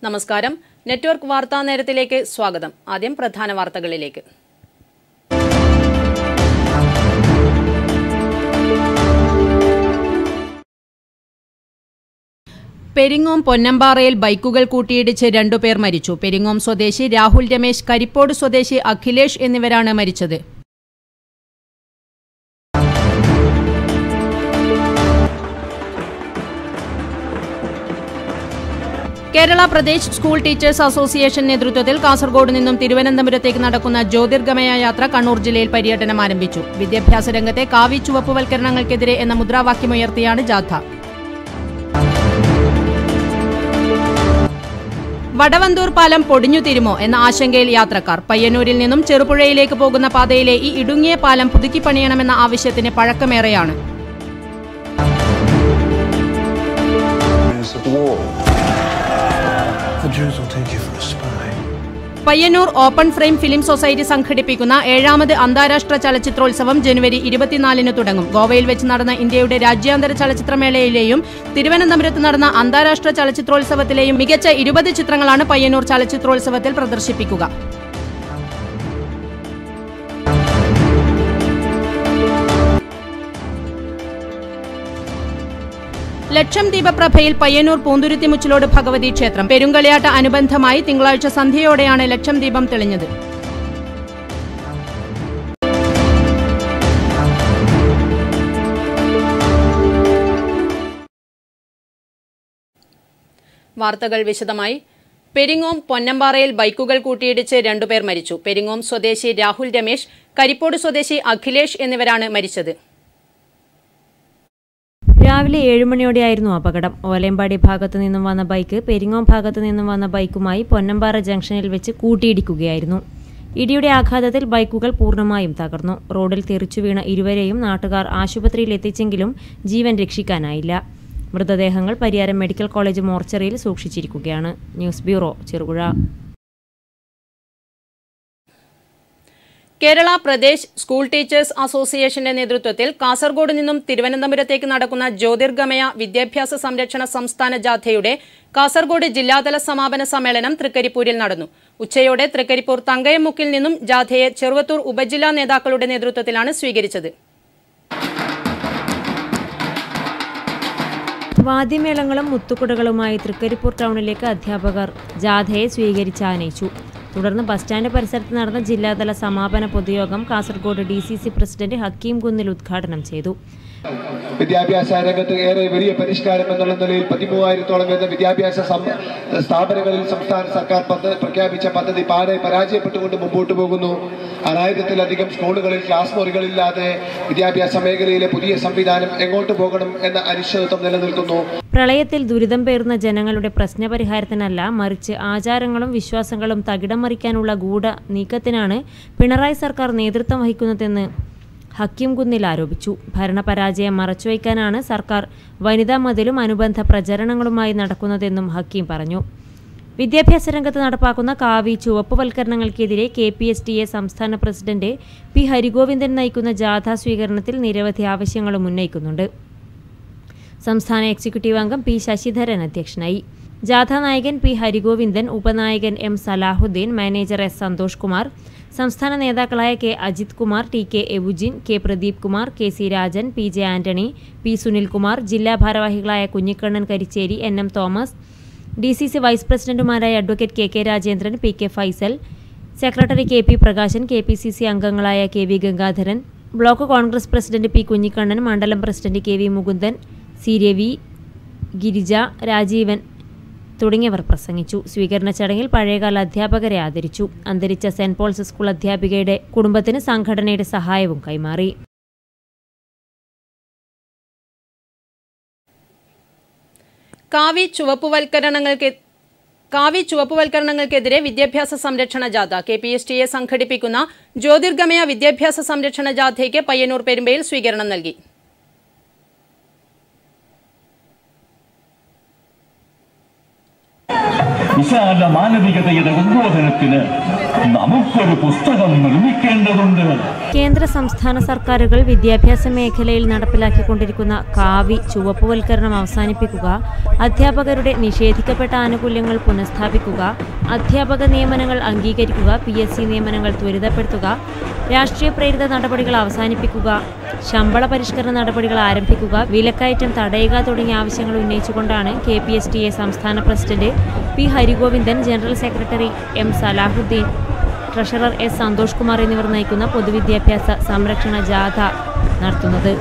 നമസ്കാരം. നെറ്റ്വർക്ക് വാർത്താ നേരത്തിലേക്ക് സ്വാഗതം. ആദ്യം പ്രധാന വാർത്തകളിലേക്ക്. പെരിങ്ങോം പൊന്നമ്പാറയിൽ ബൈക്കുകൾ കൂട്ടിയിടിച്ച് 2 പേർ മരിച്ചു. പെരിങ്ങോം സ്വദേശി രാഹുൽ രമേശ്, കരിപ്പോട് സ്വദേശി അഖിലേഷ് എന്നിവരാണ് മരിച്ചത്. Kerala Pradesh school teachers association നേതൃത്വത്തിൽ കാസർഗോഡ് നിന്നും തിരുവനന്തപുരത്തേക്ക് നടക്കുന്ന ജ്യോതിർഗമയ യാത്ര കണ്ണൂർ ജില്ലയിൽ പര്യടനം ആരംഭിച്ചു. വിദ്യാഭ്യാസ രംഗത്തെ കാവി ചുവപ്പുവൽക്കരണങ്ങൾക്കെതിരെ എന്ന മുദ്രാവാക്യമുയർത്തിയാണ് ജാഥ. വടവന്തൂർ പാലം പൊടിഞ്ഞു തീരുമോ എന്ന ആശങ്കയിൽ യാത്രക്കാർ. പയ്യന്നൂരിൽ നിന്നും ചെറുപുഴയിലേക്ക് പോകുന്ന പാതയിലെ ഈ ഇടുങ്ങിയ പാലം പുതുക്കിപ്പണിയണമെന്ന ആവശ്യത്തിന് പഴക്കമേറെയാണ്. Payyanur open frame film society സംഘടിപ്പിക്കുന്ന 7ാമത് അന്താരാഷ്ട്ര ചലച്ചിത്രോത്സവം ജനുവരി 24-ന് തുടങ്ങും. ഗോവയിൽ വെച്ച് നടന്ന ഇന്ത്യയുടെ രാജ്യാന്തര ചലച്ചിത്രമേളയിലെയും തിരുവനന്തപുരത്ത് നടന്ന അന്താരാഷ്ട്ര ചലച്ചിത്രോത്സവത്തിലെയും മികച്ച 20 ചിത്രങ്ങളാണ് പയ്യന്നൂർ ചലച്ചിത്രോത്സവത്തിൽ പ്രദർശിപ്പിക്കുക. ലക്ഷം ദീപപ്രഭയിൽ പയ്യന്നൂർ പൂന്തുരുത്തി മുച്ചിലോട് ഭഗവതി ക്ഷേത്രം. പെരുങ്കളിയാട്ട അനുബന്ധമായി തിങ്കളാഴ്ച സന്ധ്യയോടെയാണ് ലക്ഷം ദീപം തെളിഞ്ഞത്. വാർത്തകൾ വിശദമായി. പെരിങ്ങോം പൊന്നമ്പാറയിൽ ബൈക്കുകൾ കൂട്ടിയിടിച്ച് 2 പേർ മരിച്ചു. പെരിങ്ങോം സ്വദേശി രാഹുൽ രമേശ്, കരിപ്പോട് സ്വദേശി അഖിലേഷ് എന്നിവരാണ് മരിച്ചത്. രാവിലെ 7 മണിയോടെയായിരുന്നു അപകടം. ഓലമ്പാടി ഭാഗത്തു നിന്നും വന്ന ബൈക്ക് പെരിങ്ങോം ഭാഗത്തു നിന്നും വന്ന ബൈക്കുമായി പൊന്നമ്പാറ ജംഗ്ഷനിൽ വെച്ച് കൂട്ടിയിടിക്കുകയായിരുന്നു. ഇടിയുടെ ആഘാതത്തിൽ ബൈക്കുകൾ പൂർണ്ണമായും തകർന്നു. റോഡിൽ തെറിച്ചു വീണ ഇരുവരെയും നാട്ടുകാർ ആശുപത്രിയിൽ എത്തിച്ചെങ്കിലും ജീവൻ രക്ഷിക്കാനായില്ല. മൃതദേഹങ്ങൾ പരിയാരം മെഡിക്കൽ കോളേജ് മോർച്ചറിയിൽ സൂക്ഷിച്ചിരിക്കുകയാണ്. News bureau, Cherupuzha. Kerala Pradesh school teachers അസോസിയേഷന്റെ നേതൃത്വത്തിൽ കാസർഗോഡ് നിന്നും തിരുവനന്തപുരത്തേക്ക് നടക്കുന്ന ജ്യോതിർഗമയ വിദ്യാഭ്യാസ സംരക്ഷണ സംസ്ഥാന ജാഥയുടെ കാസർഗോഡ് ജില്ലാതല സമാപന സമ്മേളനം തൃക്കരിപ്പൂരിൽ നടന്നു. ഉച്ചയോടെ തൃക്കരിപ്പൂർ തങ്കയമുക്കിൽ നിന്നും ജാഥയെ ചെറുവത്തൂർ ഉപജില്ലാ നേതാക്കളുടെ നേതൃത്വത്തിലാണ് സ്വീകരിച്ചത്. വാദ്യമേളങ്ങളും മുത്തുകുടകളുമായി തൃക്കരിപ്പൂർ ടൗണിലേക്ക് അധ്യാപകർ ജാഥയെ സ്വീകരിച്ചാനയിച്ചു. തുടർന്ന് ബസ് സ്റ്റാൻഡ് പരിസരത്ത് നടന്ന ജില്ലാതല സമാപന പൊതുയോഗം കാസർഗോഡ് DCC പ്രസിഡന്റ് ഹക്കീം കുന്നിൽ ഉദ്ഘാടനം ചെയ്തു. വിദ്യാഭ്യാസ രംഗത്ത് ഏറെ വലിയ പരിഷ്കാരം എന്നുള്ള നിലയിൽ 13,000-ഓളം വരുന്ന വിദ്യാഭ്യാസ സ്ഥാപനങ്ങളിൽ സംസ്ഥാന സർക്കാർ പ്രഖ്യാപിച്ച പദ്ധതി പാടെ പരാജയപ്പെട്ടുകൊണ്ട് മുമ്പോട്ട് പോകുന്നു. 6000-ത്തിലധികം സ്കൂളുകളിൽ ക്ലാസ് മുറികളില്ലാതെ വിദ്യാഭ്യാസ മേഖലയിലെ പുതിയ സംവിധാനം എങ്ങോട്ട് പോകണം എന്ന അനിശ്ചിതത്വം നിലനിൽക്കുന്നു. പ്രളയത്തിൽ ദുരിതം പേറുന്ന ജനങ്ങളുടെ പ്രശ്നപരിഹാരത്തിനല്ല, മറിച്ച് ആചാരങ്ങളും വിശ്വാസങ്ങളും തകിടം മറിക്കാനുള്ള ഗൂഢ നീക്കത്തിനാണ് പിണറായി സർക്കാർ നേതൃത്വം വഹിക്കുന്നതെന്ന് ഹക്കീം കുന്നിൽ ആരോപിച്ചു. ഭരണപരാജയം മറച്ചുവയ്ക്കാനാണ് സർക്കാർ വനിതാ മതിലും അനുബന്ധ പ്രചരണങ്ങളുമായി നടക്കുന്നതെന്നും ഹക്കീം പറഞ്ഞു. വിദ്യാഭ്യാസ രംഗത്ത് നടപ്പാക്കുന്ന കാവി ചുവപ്പുവൽക്കരണങ്ങൾക്കെതിരെ KPSTA സംസ്ഥാന പ്രസിഡന്റ് P ഹരിഗോവിന്ദൻ നയിക്കുന്ന ജാഥാ സ്വീകരണത്തിൽ നിരവധി ആവശ്യങ്ങളും ഉന്നയിക്കുന്നുണ്ട്. സംസ്ഥാന എക്സിക്യൂട്ടീവ് അംഗം P ശശിധരൻ അധ്യക്ഷനായി. ജാഥാ നായകൻ P ഹരിഗോവിന്ദൻ, ഉപനായകൻ M Salahuddin, manager S Santhosh Kumar, സംസ്ഥാന നേതാക്കളായ K Ajith Kumar, TK എബുജിൻ, K Pradeep Kumar, KC Rajan, PJ Antony, P Sunilkumar, ജില്ലാ ഭാരവാഹികളായ Kunhikannan Karicheri, NM Thomas, DCC vice പ്രസിഡന്റുമാരായ advocate KK Rajendran, PK Faisal, secretary KP Prakashan, KPCC അംഗങ്ങളായ KV Gangadharan, block Congress president P Kunhikannan, മണ്ഡലം president KV Mukundan, C Ravi, Girija, Rajeevan തുടങ്ങിയവർ പ്രസംഗിച്ചു. സ്വീകരണ ചടങ്ങിൽ പഴയകാല അധ്യാപകരെ ആദരിച്ചു. അന്തരിച്ച സെന്റ് പോൾസ് സ്കൂൾ അധ്യാപികയുടെ കുടുംബത്തിന് സംഘടനയുടെ സഹായവും കൈമാറി. കാവി ചുവപ്പുവൽക്കരണങ്ങൾക്കെതിരെ വിദ്യാഭ്യാസ സംരക്ഷണ ജാഥ. KPSTA സംഘടിപ്പിക്കുന്ന ജ്യോതിർഗമയ വിദ്യാഭ്യാസ സംരക്ഷണ ജാഥയ്ക്ക് പയ്യന്നൂർ പെരുമ്പയിൽ സ്വീകരണം നൽകി. വിശാല മാനവികതയുടെ ഉദ്ബോധനത്തിന് നമുക്കൊരു പുസ്തകം നിർമ്മിക്കേണ്ടതുണ്ട്. കേന്ദ്ര സംസ്ഥാന സർക്കാരുകൾ വിദ്യാഭ്യാസ മേഖലയിൽ നടപ്പിലാക്കിക്കൊണ്ടിരിക്കുന്ന കാവി ചുവപ്പുവൽക്കരണം അവസാനിപ്പിക്കുക, അധ്യാപകരുടെ നിഷേധിക്കപ്പെട്ട ആനുകൂല്യങ്ങൾ പുനഃസ്ഥാപിക്കുക, അധ്യാപക നിയമനങ്ങൾ അംഗീകരിക്കുക, PSC നിയമനങ്ങൾ ത്വരിതപ്പെടുത്തുക, രാഷ്ട്രീയ പ്രേരിത നടപടികൾ അവസാനിപ്പിക്കുക, ശമ്പള പരിഷ്കരണ നടപടികൾ ആരംഭിക്കുക, വിലക്കയറ്റം തടയുക തുടങ്ങിയ ആവശ്യങ്ങൾ ഉന്നയിച്ചുകൊണ്ടാണ് KPSTA സംസ്ഥാന president P. Harigovindan, general secretary M. Salahuddin, treasurer S. Santhosh Kumar എന്നിവർ നയിക്കുന്ന പൊതുവിദ്യാഭ്യാസ സംരക്ഷണ ജാഥ നടത്തുന്നത്.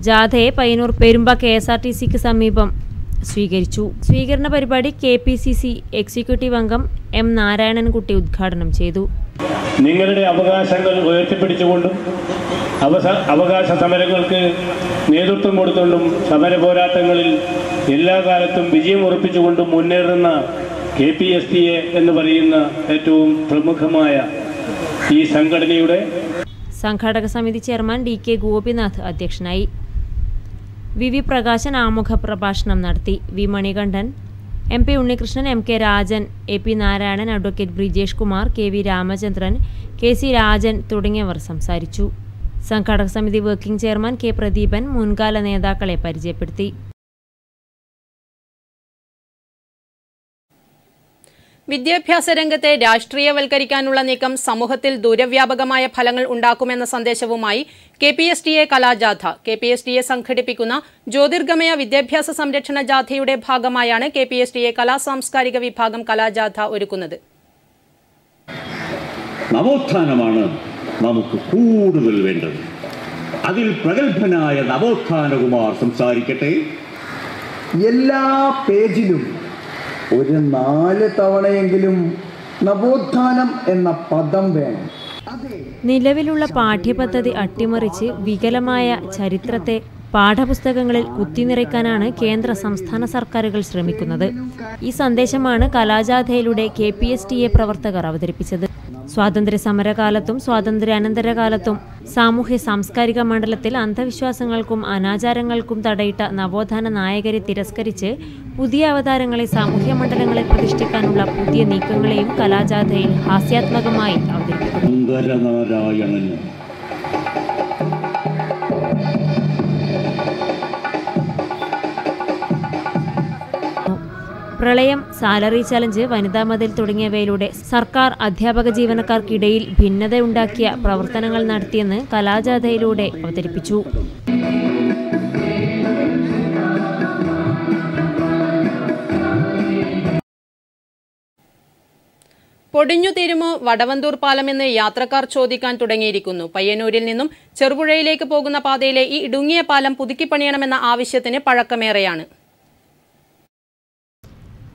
ജാഥയെ പയ്യന്നൂർ പെരുമ്പ KSRTCക്ക് സമീപം സ്വീകരിച്ചു. സ്വീകരണ പരിപാടി KPCC എക്സിക്യൂട്ടീവ് അംഗം M. നാരായണൻകുട്ടി ഉദ്ഘാടനം ചെയ്തു. നിങ്ങളുടെ അവകാശങ്ങൾ ഉയർത്തിപ്പിടിച്ചുകൊണ്ടും അവകാശ സമരങ്ങൾക്ക് നേതൃത്വം കൊടുത്തുകൊണ്ടും സമര പോരാട്ടങ്ങളിൽ എല്ലാ കാലത്തും വിജയം ഉറപ്പിച്ചുകൊണ്ടും മുന്നേറുന്ന KPSTA എന്ന് പറയുന്ന ഏറ്റവും പ്രമുഖമായ ഈ സംഘടനയുടെ സംഘാടക സമിതി ചെയർമാൻ DK ഗോപിനാഥ് അധ്യക്ഷനായി. VV പ്രകാശൻ ആമുഖ പ്രഭാഷണം നടത്തി. V. Manikandan, MP Unnikrishnan, MK Rajan, AP Narayanan, advocate Brijesh Kumar, KV Ramachandran, KC Rajan തുടങ്ങിയവർ സംസാരിച്ചു. സംഘാടക സമിതി വർക്കിംഗ് ചെയർമാൻ K. പ്രദീപൻ മുൻകാല നേതാക്കളെ പരിചയപ്പെടുത്തി. വിദ്യാഭ്യാസ രംഗത്തെ രാഷ്ട്രീയവൽക്കരിക്കാനുള്ള നീക്കം സമൂഹത്തിൽ ദൂരവ്യാപകമായ ഫലങ്ങൾ ഉണ്ടാക്കുമെന്ന സന്ദേശവുമായി KPSTA കലാജാഥ. KPSTA സംഘടിപ്പിക്കുന്ന ജ്യോതിർഗമയ വിദ്യാഭ്യാസ സംരക്ഷണ ജാഥയുടെ ഭാഗമായാണ് KPSTA കലാസാംസ്കാരിക വിഭാഗം കലാജാഥ ഒരുക്കുന്നത്. നവോത്ഥാനമാണ് നമുക്ക് കൂടുതൽ വേണ്ടത്. അതിൽ പ്രഗത്ഭനായ നവോത്ഥാനകുമാർ സംസാരിക്കട്ടെ. എല്ലാ പേജിലും ഒരു 4 തവണയെങ്കിലും നവോത്ഥാനം എന്ന പദം വേണം. നിലവിലുള്ള പാഠ്യപദ്ധതി അട്ടിമറിച്ച് വികലമായ ചരിത്രത്തെ പാഠപുസ്തകങ്ങളിൽ കുത്തിനിറയ്ക്കാനാണ് കേന്ദ്ര സംസ്ഥാന സർക്കാരുകൾ ശ്രമിക്കുന്നത്. ഈ സന്ദേശമാണ് കലാജാഥയിലൂടെ KPSTA പ്രവർത്തകർ അവതരിപ്പിച്ചത്. സ്വാതന്ത്ര്യ സമരകാലത്തും സ്വാതന്ത്ര്യാനന്തരകാലത്തും സാമൂഹ്യ സാംസ്കാരിക മണ്ഡലത്തിൽ അന്ധവിശ്വാസങ്ങൾക്കും അനാചാരങ്ങൾക്കും തടയിട്ട നവോത്ഥാന നായകരെ തിരസ്കരിച്ച് പുതിയ അവതാരങ്ങളെ സാമൂഹ്യ മണ്ഡലങ്ങളിൽ പ്രതിഷ്ഠിക്കാനുള്ള പുതിയ നീക്കങ്ങളെയും കലാജാഥയിൽ ഹാസ്യാത്മകമായി അവതരിപ്പിക്കുന്നു. പ്രളയം, സാലറി ചലഞ്ച്, വനിതാ മതിൽ തുടങ്ങിയവയിലൂടെ സർക്കാർ അധ്യാപക ജീവനക്കാർക്കിടയിൽ ഭിന്നതയുണ്ടാക്കിയ പ്രവർത്തനങ്ങൾ നടത്തിയെന്ന് കലാജാഥയിലൂടെ അവതരിപ്പിച്ചു. പൊടിഞ്ഞു തീരുമോ വടവന്തൂർ പാലമെന്ന് യാത്രക്കാർ ചോദിക്കാൻ തുടങ്ങിയിരിക്കുന്നു. പയ്യന്നൂരിൽ നിന്നും ചെറുപുഴയിലേക്ക് പോകുന്ന പാതയിലെ ഈ ഇടുങ്ങിയ പാലം പുതുക്കിപ്പണിയണമെന്ന ആവശ്യത്തിന് പഴക്കമേറെയാണ്.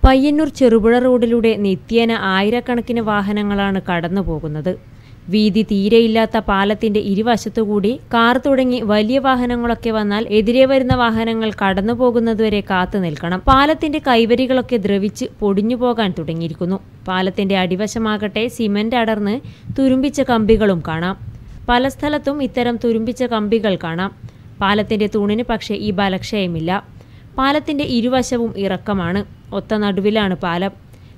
പയ്യന്നൂർ ചെറുപുഴ റോഡിലൂടെ നിത്യേന ആയിരക്കണക്കിന് വാഹനങ്ങളാണ് കടന്നു പോകുന്നത്. വീതി തീരെയില്ലാത്ത പാലത്തിന്റെ ഇരുവശത്തുകൂടി കാർ തുടങ്ങി വലിയ വാഹനങ്ങളൊക്കെ വന്നാൽ എതിരെ വരുന്ന വാഹനങ്ങൾ കടന്നു പോകുന്നതുവരെ കാത്തു നിൽക്കണം. പാലത്തിന്റെ കൈവരികളൊക്കെ ദ്രവിച്ച് പൊടിഞ്ഞു പോകാൻ തുടങ്ങിയിരിക്കുന്നു. പാലത്തിന്റെ അടിവശമാകട്ടെ സിമന്റ് അടർന്ന് തുരുമ്പിച്ച കമ്പികളും കാണാം. പല സ്ഥലത്തും ഇത്തരം തുരുമ്പിച്ച കമ്പികൾ കാണാം. പാലത്തിന്റെ തൂണിന് പക്ഷേ ഈ ബലക്ഷയമില്ല. പാലത്തിന്റെ ഇരുവശവും ഇറക്കമാണ്. ഒത്ത നടുവിലാണ് പാലം.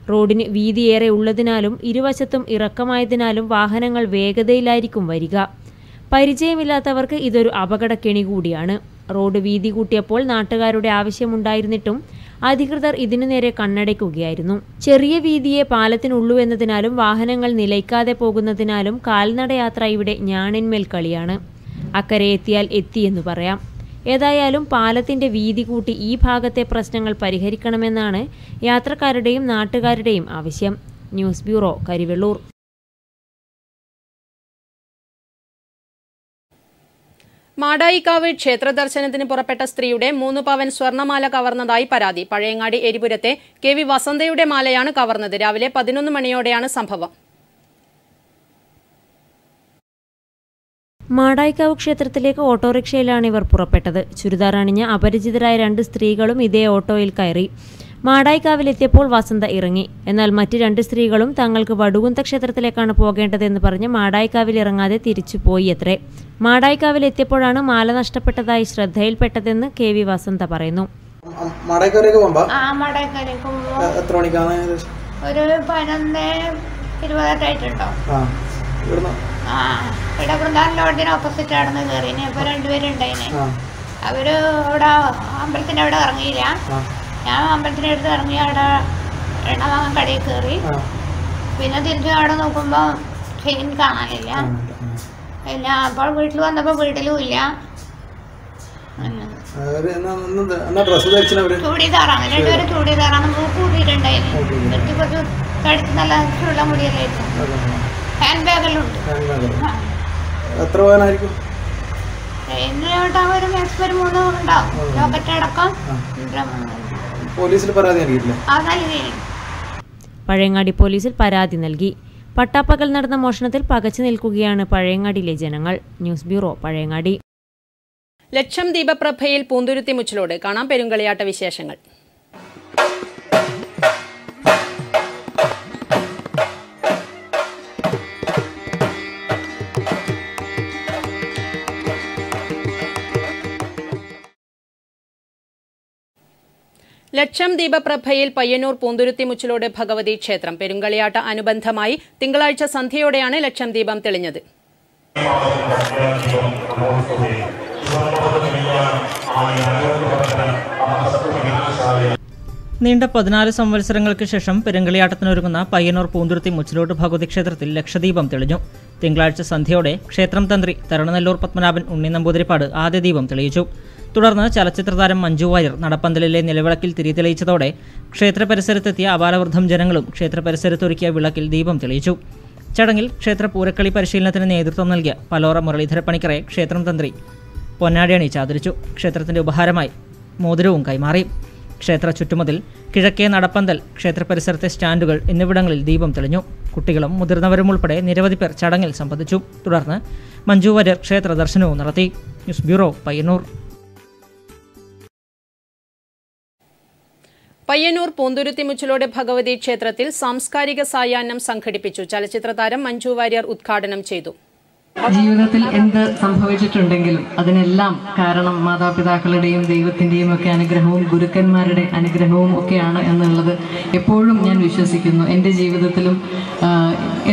റോഡിന് വീതിയേറെ ഉള്ളതിനാലും ഇരുവശത്തും ഇറക്കമായതിനാലും വാഹനങ്ങൾ വേഗതയിലായിരിക്കും വരിക. പരിചയമില്ലാത്തവർക്ക് ഇതൊരു അപകടക്കെണി കൂടിയാണ്. റോഡ് വീതി കൂട്ടിയപ്പോൾ നാട്ടുകാരുടെ ആവശ്യമുണ്ടായിരുന്നിട്ടും അധികൃതർ ഇതിനു നേരെ കണ്ണടയ്ക്കുകയായിരുന്നു. ചെറിയ വീതിയെ പാലത്തിനുള്ളൂ എന്നതിനാലും വാഹനങ്ങൾ നിലയ്ക്കാതെ പോകുന്നതിനാലും കാൽനടയാത്ര ഇവിടെ ഞാണിന്മേൽ കളിയാണ്. അക്കരെ എത്തിയാൽ എത്തിയെന്ന് പറയാം. ഏതായാലും പാലത്തിന്റെ വീതി കൂട്ടി ഈ ഭാഗത്തെ പ്രശ്നങ്ങൾ പരിഹരിക്കണമെന്നാണ് യാത്രക്കാരുടെയും നാട്ടുകാരുടെയും ആവശ്യം. News bureau, Karivellur. മാടായിക്കാവ് ക്ഷേത്ര ദർശനത്തിന് പുറപ്പെട്ട സ്ത്രീയുടെ 3 പവൻ സ്വർണ്ണമാല കവർന്നതായി പരാതി. പഴയങ്ങാടി എരിപുരത്തെ KV വസന്തയുടെ മാലയാണ് കവർന്നത്. രാവിലെ 11 മണിയോടെയാണ് സംഭവം. മാടായിക്കാവ് ക്ഷേത്രത്തിലേക്ക് ഓട്ടോറിക്ഷയിലാണ് ഇവർ പുറപ്പെട്ടത്. ചുരിദാർ അണിഞ്ഞ അപരിചിതരായ 2 സ്ത്രീകളും ഇതേ ഓട്ടോയിൽ കയറി. മാടായിക്കാവിലെത്തിയപ്പോൾ വസന്ത ഇറങ്ങി. എന്നാൽ മറ്റ് 2 സ്ത്രീകളും തങ്ങൾക്ക് വടുകുന്ത ക്ഷേത്രത്തിലേക്കാണ് പോകേണ്ടതെന്ന് പറഞ്ഞ് മാടായിക്കാവിൽ ഇറങ്ങാതെ തിരിച്ചുപോയി അത്രേ. മാടായിക്കാവിലെത്തിയപ്പോഴാണ് മാല നഷ്ടപ്പെട്ടതായി ശ്രദ്ധയിൽപ്പെട്ടതെന്ന് KV വസന്ത പറയുന്നു. ഒരു 11:20 ഇവിടെ വൃന്ദാവൻ ലോഡ്ജിന് ഓപ്പോസിറ്റ് ആണെന്ന് കയറി. ഇപ്പോൾ രണ്ടുപേരുണ്ടായിന്. അവർ അവിടെ അമ്പലത്തിൻ്റെ അവിടെ ഇറങ്ങിയില്ല. ഞാൻ അമ്പലത്തിൻ്റെ അടുത്ത് ഇറങ്ങി അവിടെ എണ്ണ വാങ്ങാൻ കടയിൽ കയറി. പിന്നെ തിരിച്ച് അവിടെ നോക്കുമ്പോൾ ചെയിൻ കാണാനില്ല. ഇല്ല. അപ്പോൾ വീട്ടിൽ വന്നപ്പോൾ വീട്ടിലും ഇല്ല. ചൂടിതാറാണ്, രണ്ടുപേരും ചൂടിതാറാണ്. മൂക്ക് കൂട്ടിയിട്ടുണ്ടായിരുന്നു. എനിക്ക് കുറച്ച് കടുത്ത് നല്ല ചുള്ള മുടിയല്ലായിരുന്നു. ഹാൻഡ് ബാഗെല്ലാം ഉണ്ട്. എത്ര പവനായിരിക്കും? ഒരു മാക്സിമം ഒരു 3 ഉണ്ടാവും. ലോക്കറ്റ് അടക്കം. പോലീസിൽ പരാതി നൽകിയിട്ടില്ല. പഴയങ്ങാടി പോലീസിൽ പരാതി നൽകി. പട്ടാപ്പകൽ നടന്ന മോഷണത്തിൽ പകച്ചു നിൽക്കുകയാണ് പഴയങ്ങാടിയിലെ ജനങ്ങൾ. News bureau, Pazhayangadi. ലക്ഷം ദീപപ്രഭയിൽ പൂന്തുരുത്തി മുച്ചിലോട് കാണാം പെരുങ്കളിയാട്ട വിശേഷങ്ങൾ. ലക്ഷം ദീപപ്രഭയിൽ പയ്യന്നൂർ പൂന്തുരുത്തി മുച്ചിലോട് ഭഗവതി ക്ഷേത്രം പെരുങ്കളിയാട്ട അനുബന്ധമായി തിങ്കളാഴ്ച സന്ധ്യയോടെയാണ് ലക്ഷം ദീപം തെളിഞ്ഞത്. നീണ്ട 14 സംവത്സരങ്ങൾക്ക് ശേഷം പെരുങ്കളിയാട്ടത്തിനൊരുങ്ങുന്ന പയ്യന്നൂർ പൂന്തുരുത്തി മുച്ചിലോട്ട് ഭഗവതി ക്ഷേത്രത്തിൽ ലക്ഷദീപം തെളിഞ്ഞു. തിങ്കളാഴ്ച സന്ധ്യയോടെ ക്ഷേത്രം തന്ത്രി തരുണനെല്ലൂർ പത്മനാഭൻ ഉണ്ണി നമ്പൂതിരിപ്പാട് ആദ്യ ദീപം തെളിയിച്ചു. തുടർന്ന് ചലച്ചിത്രതാരം മഞ്ജു വാര്യർ നടപ്പന്തലിലെ നിലവിളക്കിൽ തിരി തെളിയിച്ചതോടെ ക്ഷേത്ര പരിസരത്തെത്തിയ അപാലവൃദ്ധം ജനങ്ങളും ക്ഷേത്ര പരിസരത്തൊരുക്കിയ വിളക്കിൽ ദീപം തെളിയിച്ചു. ചടങ്ങിൽ ക്ഷേത്ര പൂരക്കളി പരിശീലനത്തിന് നേതൃത്വം നൽകിയ പലോറ മുരളീധര പണിക്കറെ ക്ഷേത്രം തന്ത്രി പൊന്നാടി അണിയിച്ച് ആദരിച്ചു. ക്ഷേത്രത്തിന്റെ ഉപഹാരമായി മോതിരവും കൈമാറി. ക്ഷേത്ര ചുറ്റുമതിൽ, കിഴക്കേ നടപ്പന്തൽ, ക്ഷേത്ര പരിസരത്തെ സ്റ്റാൻഡുകൾ എന്നിവിടങ്ങളിൽ ദീപം തെളിഞ്ഞു. കുട്ടികളും മുതിർന്നവരും ഉൾപ്പെടെ നിരവധി പേർ ചടങ്ങിൽ സംബന്ധിച്ചു. തുടർന്ന് മഞ്ജു വാര്യർ ക്ഷേത്ര ദർശനവും നടത്തി. News bureau, Payyanur. പയ്യന്നൂർ പൂന്തുരുത്തി മുച്ചിലോട് ഭഗവതി ക്ഷേത്രത്തിൽ സാംസ്കാരിക സായാഹ്നം സംഘടിപ്പിച്ചു. ചലച്ചിത്രതാരം മഞ്ജു വാര്യർ ഉദ്ഘാടനം ചെയ്തു. ജീവിതത്തിൽ എന്ത് സംഭവിച്ചിട്ടുണ്ടെങ്കിലും അതിനെല്ലാം കാരണം മാതാപിതാക്കളുടെയും ദൈവത്തിന്റെയും ഒക്കെ അനുഗ്രഹവും ഗുരുക്കന്മാരുടെ അനുഗ്രഹവും ഒക്കെയാണ് എന്നുള്ളത് എപ്പോഴും ഞാൻ വിശ്വസിക്കുന്നു. എൻ്റെ ജീവിതത്തിലും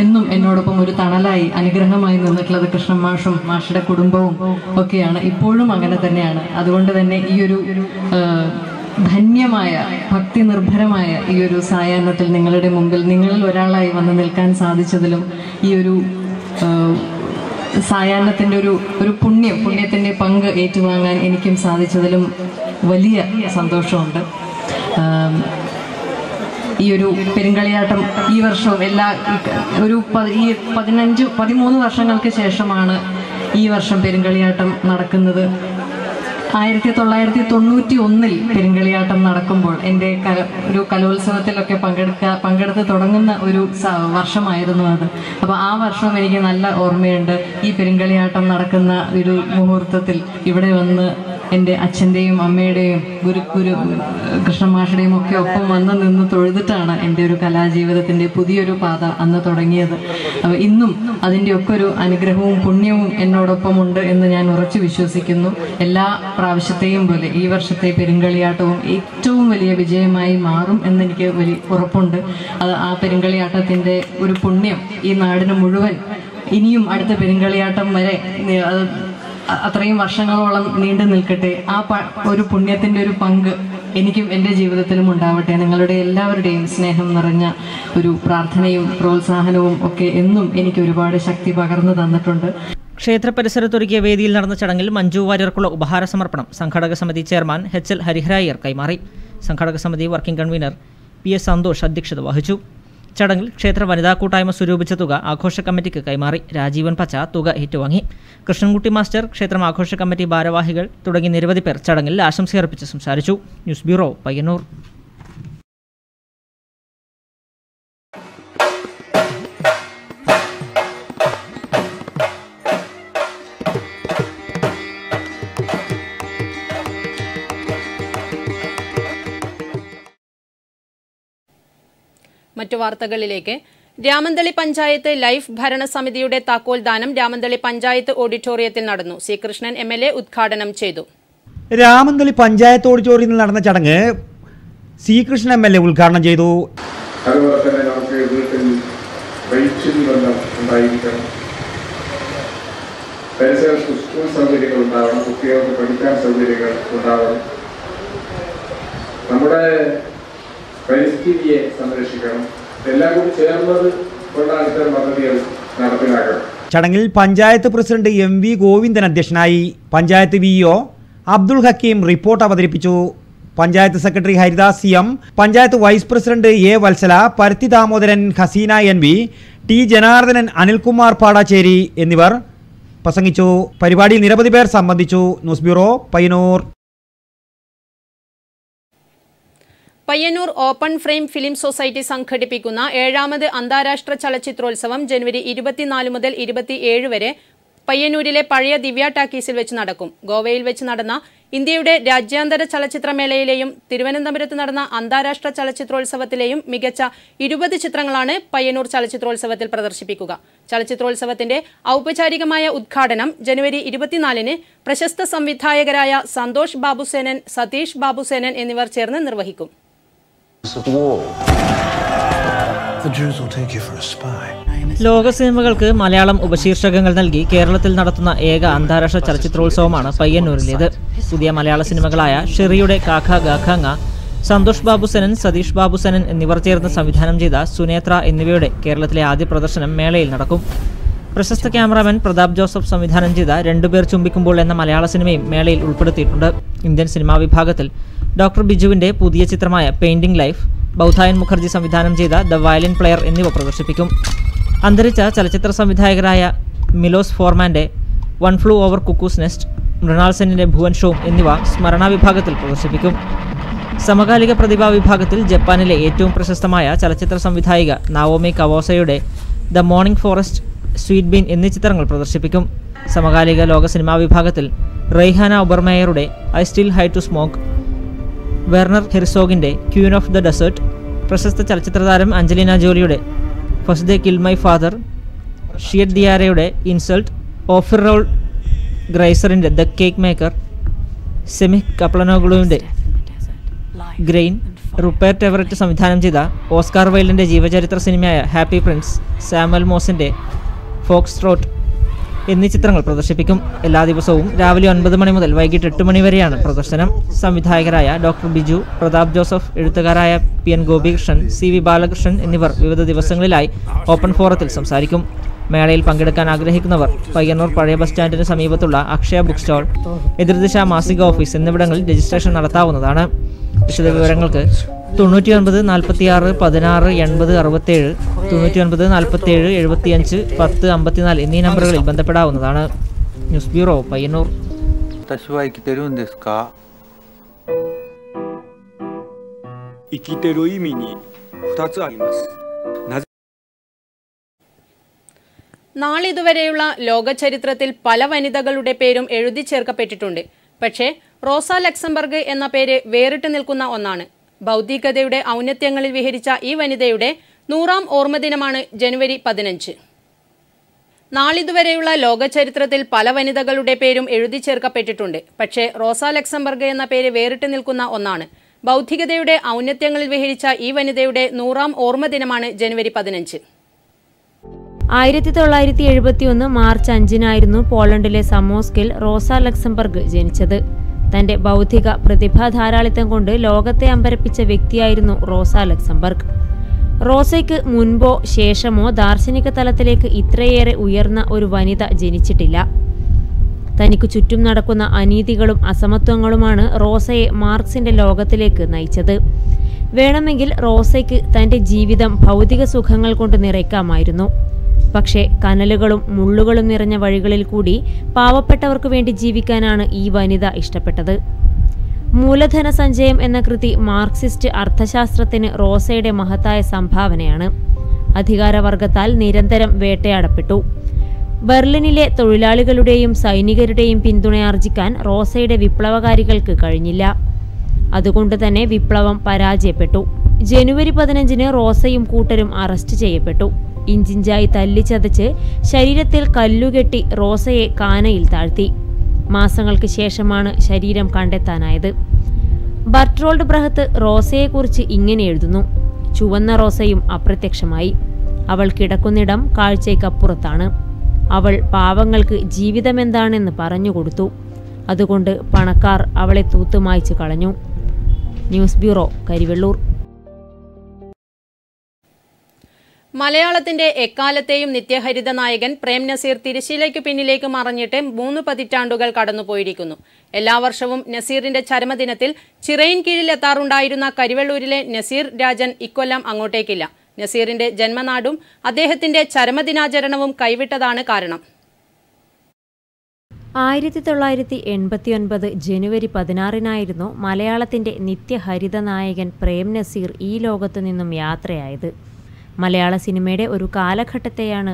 എന്നും എന്നോടൊപ്പം ഒരു തണലായി അനുഗ്രഹമായി നിന്നിട്ടുള്ളത് കൃഷ്ണൻ മാഷും മാഷയുടെ കുടുംബവും ഒക്കെയാണ്. ഇപ്പോഴും അങ്ങനെ തന്നെയാണ്. അതുകൊണ്ട് തന്നെ ഈ ഒരു ധന്യമായ ഭക്തി നിർഭരമായ ഈ ഒരു സായാഹ്നത്തിൽ നിങ്ങളുടെ മുമ്പിൽ നിങ്ങളിൽ ഒരാളായി വന്ന് നിൽക്കാൻ സാധിച്ചതിലും ഈ ഒരു സായാഹ്നത്തിൻ്റെ ഒരു പുണ്യത്തിൻ്റെ പങ്ക് ഏറ്റുവാങ്ങാൻ എനിക്കും സാധിച്ചതിലും വലിയ സന്തോഷമുണ്ട്. ഈ ഒരു പെരുങ്കളിയാട്ടം ഈ വർഷവും ഒരു 13 വർഷങ്ങൾക്ക് ശേഷമാണ് ഈ വർഷം പെരുങ്കളിയാട്ടം നടക്കുന്നത്. 1991 പെരുങ്കളിയാട്ടം നടക്കുമ്പോൾ എൻ്റെ ഒരു കലോത്സവത്തിലൊക്കെ പങ്കെടുത്ത് തുടങ്ങുന്ന ഒരു വർഷമായിരുന്നു അത്. അപ്പോൾ ആ വർഷം എനിക്ക് നല്ല ഓർമ്മയുണ്ട്. ഈ പെരുങ്കളിയാട്ടം നടക്കുന്ന ഒരു മുഹൂർത്തത്തിൽ ഇവിടെ വന്ന് എൻ്റെ അച്ഛൻ്റെയും അമ്മയുടെയും ഗുരു കൃഷ്ണമാഷയുടെയും ഒക്കെ ഒപ്പം വന്ന് നിന്ന് തൊഴുതിട്ടാണ് എൻ്റെ ഒരു കലാജീവിതത്തിൻ്റെ പുതിയൊരു പാത അന്ന് തുടങ്ങിയത്. അപ്പോൾ ഇന്നും അതിൻ്റെ ഒക്കെ ഒരു അനുഗ്രഹവും പുണ്യവും എന്നോടൊപ്പം ഉണ്ട് എന്ന് ഞാൻ ഉറച്ചു വിശ്വസിക്കുന്നു. എല്ലാ പ്രാവശ്യത്തെയും പോലെ ഈ വർഷത്തെ പെരുങ്കളിയാട്ടവും ഏറ്റവും വലിയ വിജയമായി മാറും എന്നെനിക്ക് വലിയ ഉറപ്പുണ്ട്. അത് ആ പെരുങ്കളിയാട്ടത്തിൻ്റെ ഒരു പുണ്യം ഈ നാടിന് മുഴുവൻ ഇനിയും അടുത്ത പെരുങ്കളിയാട്ടം വരെ അത്രയും വർഷങ്ങളോളം നീണ്ടു നിൽക്കട്ടെ. ആ ഒരു പുണ്യത്തിൻ്റെ ഒരു പങ്ക് എനിക്കും എൻ്റെ ജീവിതത്തിലും ഉണ്ടാവട്ടെ. നിങ്ങളുടെ എല്ലാവരുടെയും സ്നേഹം നിറഞ്ഞ ഒരു പ്രാർത്ഥനയും പ്രോത്സാഹനവും ഒക്കെ എന്നും എനിക്ക് ഒരുപാട് ശക്തി പകർന്നു തന്നിട്ടുണ്ട്. ക്ഷേത്ര പരിസരത്തൊരുക്കിയ വേദിയിൽ നടന്ന ചടങ്ങിൽ മഞ്ജു വാര്യർക്കുള്ള ഉപഹാര സമർപ്പണം സംഘാടക സമിതി ചെയർമാൻ HL ഹരിഹരായർ കൈമാറി. സംഘാടക സമിതി വർക്കിംഗ് കൺവീനർ PS സന്തോഷ് അധ്യക്ഷത വഹിച്ചു. ചടങ്ങിൽ ക്ഷേത്ര വനിതാ കൂട്ടായ്മ സ്വരൂപിച്ച തുക ആഘോഷ കമ്മിറ്റിക്ക് കൈമാറി. രാജീവൻ പച്ച തുക ഏറ്റുവാങ്ങി. കൃഷ്ണൻകുട്ടി മാസ്റ്റർ, ക്ഷേത്രം ആഘോഷ കമ്മിറ്റി ഭാരവാഹികൾ തുടങ്ങി നിരവധി പേർ ചടങ്ങിൽ ആശംസയർപ്പിച്ച് സംസാരിച്ചു. News bureau, Payyanur. മറ്റു വാർത്തകളിലേക്ക്. രാമന്തളി പഞ്ചായത്ത് ലൈഫ് ഭരണസമിതിയുടെ താക്കോൽ ദാനം രാമന്തളി പഞ്ചായത്ത് ഓഡിറ്റോറിയത്തിൽ നടന്നു. സി കൃഷ്ണൻ MLA ഉദ്ഘാടനം ചെയ്തു. രാമന്തളി പഞ്ചായത്ത് ഓഡിറ്റോറിയത്തിൽ നടന്ന ചടങ്ങ് സി കൃഷ്ണൻ MLA ഉദ്ഘാടനം ചെയ്തു. അതുപോലെ തന്നെ നമുക്ക് വീട്ടിൽ ഉണ്ടായിരിക്കണം. പരിസരത്ത് സ്കൂൾ സൗകര്യങ്ങൾ ഉണ്ടാവണം, കുട്ടികൾക്ക് പഠിക്കാൻ സൗകര്യങ്ങൾ ഉണ്ടാവണം, നമ്മുടെ പരിസ്ഥിതിയെ സംരക്ഷിക്കണം. എല്ലാം കൂടി ചേർന്നത് കൊണ്ടാണ് ഇത്തരം പദ്ധതികൾ നടപ്പിലാക്കണം. ചടങ്ങിൽ പഞ്ചായത്ത് പ്രസിഡന്റ് MV ഗോവിന്ദൻ അധ്യക്ഷനായി. പഞ്ചായത്ത് VO അബ്ദുൾ ഹക്കീം റിപ്പോർട്ട് അവതരിപ്പിച്ചു. Panchayat secretary Haridas CM, panchayat vice president A Valsala, Paruthi Damodaran, Hasina NV, T Janardhanan, Anilkumar പാടാച്ചേരി എന്നിവർ പ്രസംഗിച്ചു. പരിപാടിയിൽ നിരവധി പേർ സംബന്ധിച്ചു. News bureau, Payyanur. Payyanur open frame film society സംഘടിപ്പിക്കുന്ന 7ാമത് അന്താരാഷ്ട്ര ചലച്ചിത്രോത്സവം ജനുവരി 24 മുതൽ 27 വരെ പയ്യന്നൂരിലെ പഴയ ദിവ്യ ടാക്കീസിൽ വെച്ച് നടക്കും. ഗോവയിൽ വെച്ച് നടന്ന ഇന്ത്യയുടെ രാജ്യാന്തര ചലച്ചിത്രമേളയിലെയും തിരുവനന്തപുരത്ത് നടന്ന അന്താരാഷ്ട്ര ചലച്ചിത്രോത്സവത്തിലെയും മികച്ച 20 ചിത്രങ്ങളാണ് പയ്യന്നൂർ ചലച്ചിത്രോത്സവത്തിൽ പ്രദർശിപ്പിക്കുക. ചലച്ചിത്രോത്സവത്തിന്റെ ഔപചാരികമായ ഉദ്ഘാടനം ജനുവരി 24-ന് പ്രശസ്ത സംവിധായകരായ സന്തോഷ് ബാബുസേനൻ, സതീഷ് ബാബുസേനൻ എന്നിവർ ചേർന്ന് നിർവഹിക്കും. ലോക സിനിമകൾക്ക് മലയാളം ഉപശീർഷകങ്ങൾ നൽകി കേരളത്തിൽ നടത്തുന്ന ഏക അന്താരാഷ്ട്ര ചലച്ചിത്രോത്സവമാണ് പയ്യന്നൂരിലേത്. പുതിയ മലയാള സിനിമകളായ ഷെറിയുടെ കാഖ ഗാഖാങ്ങ, സന്തോഷ് ബാബുസേനൻ, സതീഷ് ബാബുസേനൻ എന്നിവർ ചേർന്ന് സംവിധാനം ചെയ്ത സുനേത്ര എന്നിവയുടെ കേരളത്തിലെ ആദ്യ പ്രദർശനം മേളയിൽ നടക്കും. പ്രശസ്ത ക്യാമറാമാൻ പ്രതാപ് ജോസഫ് സംവിധാനം ചെയ്ത രണ്ടുപേർ ചുംബിക്കുമ്പോൾ എന്ന മലയാള സിനിമയും മേളയിൽ ഉൾപ്പെടുത്തിയിട്ടുണ്ട്. ഇന്ത്യൻ സിനിമാ വിഭാഗത്തിൽ ഡോക്ടർ ബിജുവിന്റെ പുതിയ ചിത്രമായ പെയിന്റിംഗ് ലൈഫ്, ബൗധായൻ മുഖർജി സംവിധാനം ചെയ്ത ദ വയലിൻ പ്ലെയർ എന്നിവ പ്രദർശിപ്പിക്കും. അന്തരിച്ച ചലച്ചിത്ര സംവിധായകരായ മിലോസ് ഫോർമാന്റെ one flew over cuckoo's nest, Mrinal സെന്നിന്റെ ഭുവൻ ഷോം എന്നിവ സ്മരണാ വിഭാഗത്തിൽ പ്രദർശിപ്പിക്കും. സമകാലിക പ്രതിഭാ വിഭാഗത്തിൽ ജപ്പാനിലെ ഏറ്റവും പ്രശസ്തമായ ചലച്ചിത്ര സംവിധായിക നാവോമി കവോസയുടെ the morning forest, sweet bean എന്നീ ചിത്രങ്ങൾ പ്രദർശിപ്പിക്കും. സമകാലിക ലോക സിനിമാ വിഭാഗത്തിൽ റെയ്ഹാന ഒബർമേയറുടെ I still hide to smoke, Werner ഹെർസോഗിന്റെ ക്വീൻ ഓഫ് ദ ഡെസേർട്ട്, പ്രശസ്ത ചലച്ചിത്രതാരം അഞ്ജലിന ജോലിയുടെ first they kill my father, ഷിയറ്റ് ദിയാരയുടെ ഇൻസൾട്ട്, ഓഫിർ റോൾ ഗ്രൈസറിന്റെ ദ കേക്ക് മേക്കർ, സെമിക് കപ്ലനോഗ്ലുവിന്റെ ഗ്രെയിൻ, റുപ്പേർട്ട് എവററ്റ് സംവിധാനം ചെയ്ത ഓസ്കാർ വൈൽഡിന്റെ ജീവചരിത്ര സിനിമയായ ഹാപ്പി പ്രിൻസ്, സാമുവൽ മോസിന്റെ ഫോക്സ് ട്രോട്ട് എന്നീ ചിത്രങ്ങൾ പ്രദർശിപ്പിക്കും. എല്ലാ ദിവസവും രാവിലെ 9 മണി മുതൽ വൈകിട്ട് 8 മണി വരെയാണ് പ്രദർശനം. സംവിധായകരായ ഡോക്ടർ ബിജു, പ്രതാപ് ജോസഫ്, എഴുത്തുകാരായ PN ഗോപികൃഷ്ണൻ, CV ബാലകൃഷ്ണൻ എന്നിവർ വിവിധ ദിവസങ്ങളിലായി ഓപ്പൺ ഫോറത്തിൽ സംസാരിക്കും. മേളയിൽ പങ്കെടുക്കാൻ ആഗ്രഹിക്കുന്നവർ പയ്യന്നൂർ പഴയ ബസ് സ്റ്റാൻഡിന് സമീപത്തുള്ള അക്ഷയ ബുക്ക് സ്റ്റാൾ, എതിർദിശ മാസിക ഓഫീസ് എന്നിവിടങ്ങളിൽ രജിസ്ട്രേഷൻ നടത്താവുന്നതാണ്. വിശദവിവരങ്ങൾക്ക് 99 46 16 80 67, 99 47 75 10 54 എന്നീ നമ്പറുകളിൽ ബന്ധപ്പെടാവുന്നതാണ്. News bureau, Payyanur. നാളിതുവരെയുള്ള ലോക ചരിത്രത്തിൽ പല വനിതകളുടെ പേരും എഴുതി ചേർക്കപ്പെട്ടിട്ടുണ്ട്. പക്ഷേ റോസ ലക്സംബർഗ് എന്ന പേര് വേറിട്ട് നിൽക്കുന്ന ഒന്നാണ്. ബൗദ്ധികതയുടെ ഔന്നത്യങ്ങളിൽ വിഹരിച്ച ഈ വനിതയുടെ 100ാം ഓർമ്മദിനമാണ് ജനുവരി 15. നാളിതുവരെയുള്ള ലോക ചരിത്രത്തിൽ പല വനിതകളുടെ പേരും എഴുതി ചേർക്കപ്പെട്ടിട്ടുണ്ട്. പക്ഷേ റോസ ലക്സംബർഗ് എന്ന പേര് വേറിട്ട് നിൽക്കുന്ന ഒന്നാണ്. ബൗദ്ധികതയുടെ ഔന്നത്യങ്ങളിൽ വിഹരിച്ച ഈ വനിതയുടെ 100ാം ഓർമ്മദിനമാണ് ജനുവരി 15. 1971 മാർച്ച് 5-നായിരുന്നു പോളണ്ടിലെ സമോസ്കിൽ റോസ ലക്സംബർഗ് ജനിച്ചത്. തന്റെ ബൗദ്ധിക പ്രതിഭാധാരാളിത്തം കൊണ്ട് ലോകത്തെ അമ്പരപ്പിച്ച വ്യക്തിയായിരുന്നു റോസ ലക്സംബർഗ്. റോസയ്ക്ക് മുൻപോ ശേഷമോ ദാർശനിക തലത്തിലേക്ക് ഇത്രയേറെ ഉയർന്ന ഒരു വനിത ജനിച്ചിട്ടില്ല. തനിക്കു ചുറ്റും നടക്കുന്ന അനീതികളും അസമത്വങ്ങളുമാണ് റോസയെ മാർക്സിന്റെ ലോകത്തിലേക്ക് നയിച്ചത്. വേണമെങ്കിൽ റോസയ്ക്ക് തന്റെ ജീവിതം ഭൗതിക സുഖങ്ങൾ കൊണ്ട് നിറയ്ക്കാമായിരുന്നു. പക്ഷേ കനലുകളും മുള്ളുകളും നിറഞ്ഞ വഴികളിൽ കൂടി പാവപ്പെട്ടവർക്കു വേണ്ടി ജീവിക്കാനാണ് ഈ വനിത ഇഷ്ടപ്പെട്ടത്. മൂലധന സഞ്ചയം എന്ന കൃതി മാർക്സിസ്റ്റ് അർത്ഥശാസ്ത്രത്തിന് റോസയുടെ മഹത്തായ സംഭാവനയാണ്. അധികാരവർഗത്താൽ നിരന്തരം വേട്ടയാടപ്പെട്ടു. ബെർലിനിലെ തൊഴിലാളികളുടെയും സൈനികരുടെയും പിന്തുണയാർജിക്കാൻ റോസയുടെ വിപ്ലവകാരികൾക്ക് കഴിഞ്ഞില്ല. അതുകൊണ്ട് തന്നെ വിപ്ലവം പരാജയപ്പെട്ടു. ജനുവരി 15-ന് റോസയും കൂട്ടരും അറസ്റ്റ് ചെയ്യപ്പെട്ടു. ഇഞ്ചിഞ്ചായി തല്ലിച്ചതച്ച് ശരീരത്തിൽ കല്ലുകെട്ടി റോസയെ കാനയിൽ താഴ്ത്തി. മാസങ്ങൾക്ക് ശേഷമാണ് ശരീരം കണ്ടെത്താനായത്. ബർട്രോൾഡ് ബ്രഹത്ത് റോസയെക്കുറിച്ച് ഇങ്ങനെ എഴുതുന്നു: ചുവന്ന റോസയും അപ്രത്യക്ഷമായി. അവൾ കിടക്കുന്നിടം കാഴ്ചയ്ക്കപ്പുറത്താണ്. അവൾ പാവങ്ങൾക്ക് ജീവിതമെന്താണെന്ന് പറഞ്ഞുകൊടുത്തു. അതുകൊണ്ട് പണക്കാർ അവളെ തൂത്തുമായ്ച്ചു കളഞ്ഞു. News bureau, Karivellur. മലയാളത്തിന്റെ എക്കാലത്തെയും നിത്യഹരിത നായകൻ പ്രേം നസീർ തിരശ്ശീലയ്ക്ക് പിന്നിലേക്ക് മറഞ്ഞിട്ട് 3 പതിറ്റാണ്ടുകൾ കടന്നുപോയിരിക്കുന്നു. എല്ലാ വർഷവും നസീറിന്റെ ചരമദിനത്തിൽ ചിറയിൻ കീഴിലെത്താറുണ്ടായിരുന്ന കരിവെള്ളൂരിലെ നസീർ രാജൻ ഇക്കൊല്ലം അങ്ങോട്ടേക്കില്ല. നസീറിന്റെ ജന്മനാടും അദ്ദേഹത്തിന്റെ ചരമദിനാചരണവും കൈവിട്ടതാണ് കാരണം. 1989 ജനുവരി 16 മലയാളത്തിന്റെ നിത്യഹരിത നായകൻ പ്രേം നസീർ ഈ ലോകത്തു നിന്നും യാത്രയായത്. മലയാള സിനിമയുടെ ഒരു കാലഘട്ടത്തെയാണ്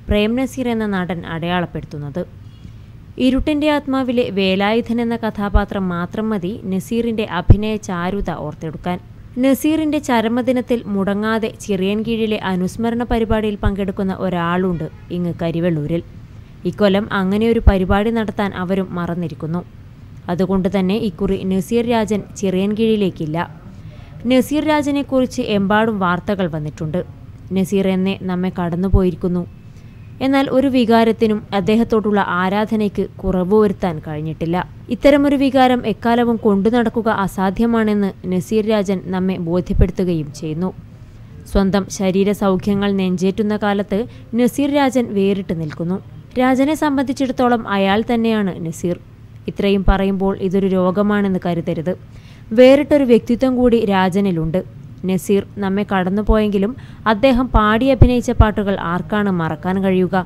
പ്രേം നസീർ എന്ന നടൻ അടയാളപ്പെടുത്തുന്നത്. ഇരുട്ടിൻ്റെ ആത്മാവിലെ വേലായുധൻ എന്ന കഥാപാത്രം മാത്രം മതി നസീറിൻ്റെ അഭിനയ ചാരുത ഓർത്തെടുക്കാൻ. നസീറിൻ്റെ ചരമദിനത്തിൽ മുടങ്ങാതെ ചിറയൻകീഴിലെ അനുസ്മരണ പരിപാടിയിൽ പങ്കെടുക്കുന്ന ഒരാളുണ്ട് ഇങ്ങ് കരിവെള്ളൂരിൽ. ഇക്കൊല്ലം അങ്ങനെയൊരു പരിപാടി നടത്താൻ അവരും മറന്നിരിക്കുന്നു. അതുകൊണ്ട് തന്നെ ഇക്കുറി നസീർ രാജൻ ചിറയൻകീഴിലേക്കില്ല. നസീർ രാജനെക്കുറിച്ച് എമ്പാടും വാർത്തകൾ വന്നിട്ടുണ്ട്. നസീർ എന്നെ നമ്മെ കടന്നുപോയിരിക്കുന്നു. എന്നാൽ ഒരു വികാരത്തിനും അദ്ദേഹത്തോടുള്ള ആരാധനയ്ക്ക് കുറവ് വരുത്താൻ കഴിഞ്ഞിട്ടില്ല. ഇത്തരമൊരു വികാരം എക്കാലവും കൊണ്ടു നടക്കുക അസാധ്യമാണെന്ന് നസീർ രാജൻ നമ്മെ ബോധ്യപ്പെടുത്തുകയും ചെയ്യുന്നു. സ്വന്തം ശരീര സൗഖ്യങ്ങൾ നെഞ്ചേറ്റുന്ന കാലത്ത് നസീർ രാജൻ വേറിട്ട് നിൽക്കുന്നു. രാജനെ സംബന്ധിച്ചിടത്തോളം അയാൾ തന്നെയാണ് നസീർ. ഇത്രയും പറയുമ്പോൾ ഇതൊരു രോഗമാണെന്ന് കരുതരുത്. വേറിട്ടൊരു വ്യക്തിത്വം കൂടി രാജനിലുണ്ട്. നസീർ നമ്മെ കടന്നുപോയെങ്കിലും അദ്ദേഹം പാടി അഭിനയിച്ച പാട്ടുകൾ ആർക്കാണ് മറക്കാൻ കഴിയുക?